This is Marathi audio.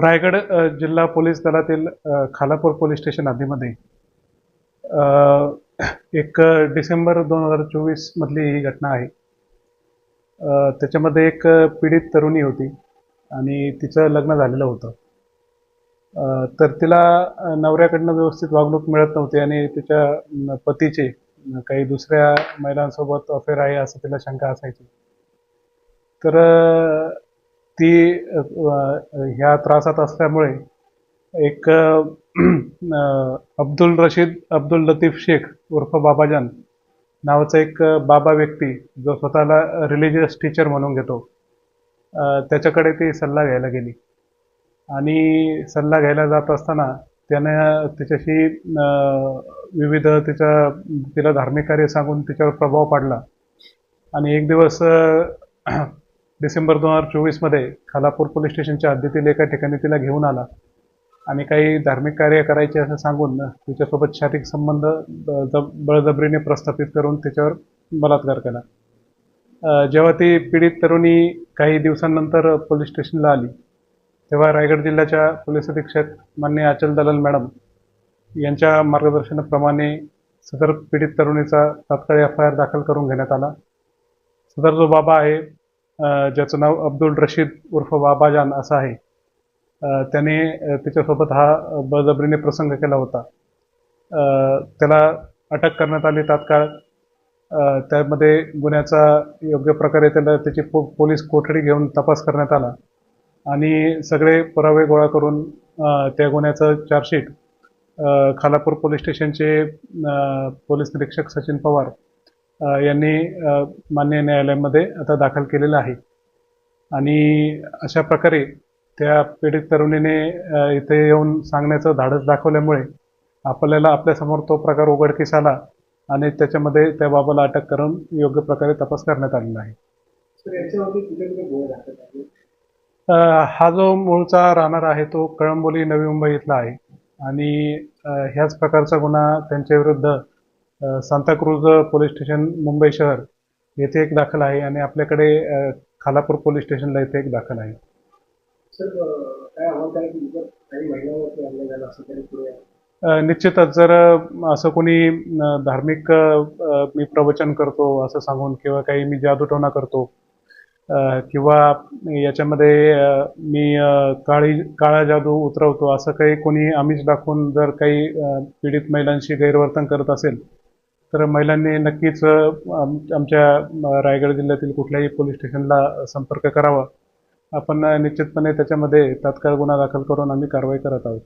रायगड जिल्हा पोलीस दलातील खालापूर पोलीस स्टेशन हद्दीमध्ये अ, एक डिसेंबर 2024 मधली ही घटना आहे. त्याच्यामध्ये एक पीडित तरुणी होती आणि तिचं लग्न झालेलं होतं. तर तिला नवऱ्याकडनं व्यवस्थित वागणूक मिळत नव्हती आणि तिच्या पतीचे काही दुसऱ्या महिलांसोबत अफेअर आहे असं तिला शंका असायची. तर ती ह्या त्रासात असल्यामुळे एक अब्दुल रशीद अब्दुल लतीफ शेख उर्फ बाबाजान नावाचा एक बाबा व्यक्ती जो स्वतःला रिलिजियस टीचर म्हणून घेतो, त्याच्याकडे ती सल्ला घ्यायला गेली आणि सल्ला घ्यायला जात असताना त्यानं तिच्याशी विविध तिला धार्मिक कार्य सांगून तिच्यावर प्रभाव पाडला आणि एक दिवस डिसेंबर 2024 मध्ये खालापूर पोलीस स्टेशनच्या हद्दीतील एका ठिकाणी तिला घेऊन आला आणि काही धार्मिक कार्य करायचे असं सांगून तिच्यासोबत शारीरिक संबंध बळजबरीने प्रस्थापित करून तिच्यावर बलात्कार केला. जेव्हा ती पीडित तरुणी काही दिवसांनंतर पोलीस स्टेशनला आली तेव्हा रायगड जिल्ह्याच्या पोलीस अधीक्षक माननीय अचल दलाल मॅडम यांच्या मार्गदर्शनाप्रमाणे सदर पीडित तरुणीचा तात्काळ FIR दाखल करून घेण्यात आला. सदर जो बाबा आहे ज्याचं नाव अब्दुल रशीद उर्फ बाबाजान असं आहे, त्याने तिच्यासोबत हा बळजबरीने प्रसंग केला होता. त्याला अटक करण्यात आली तात्काळ. त्यामध्ये गुन्ह्याचा योग्य प्रकारे त्याची पोलीस कोठडी घेऊन तपास करण्यात आला आणि सगळे पुरावे गोळा करून त्या गुन्ह्याचं चार्जशीट खालापूर पोलीस स्टेशनचे पोलीस निरीक्षक सचिन पवार यांनी मान्य न्यायालयामध्ये आता दाखल केलेलं आहे. आणि अशा प्रकारे त्या पीडित तरुणीने इथे येऊन सांगण्याचं धाडस दाखवल्यामुळे आपल्याला आपल्यासमोर तो प्रकार उघडकीस आला आणि त्याच्यामध्ये त्या बाबाला अटक करून योग्य प्रकारे तपास करण्यात आलेला आहे. हा जो मूळचा राहणार आहे तो कळंबोली नवी मुंबई इथला आहे आणि ह्याच प्रकारचा गुन्हा त्यांच्या विरुद्ध सांताक्रूज पोलीस स्टेशन मुंबई शहर येथे एक दाखल आहे आणि आपल्याकडे खालापूर पोलीस स्टेशनला इथे एक दाखल आहे. निश्चितच जर असं कोणी धार्मिक मी प्रवचन करतो असं सांगून किंवा काही मी जादूटोणा करतो किंवा याच्यामध्ये मी काळा जादू उतरवतो असं काही कोणी आमिष दाखवून जर काही पीडित महिलांशी गैरवर्तन करत असेल तर महिलांनी नक्कीच आमच्या रायगड जिल्ह्यातील कुठल्याही पोलीस स्टेशनला संपर्क करावा. आपण निश्चितपणे त्याच्यामध्ये तात्काळ गुन्हा दाखल करून आम्ही कारवाई करत आहोत.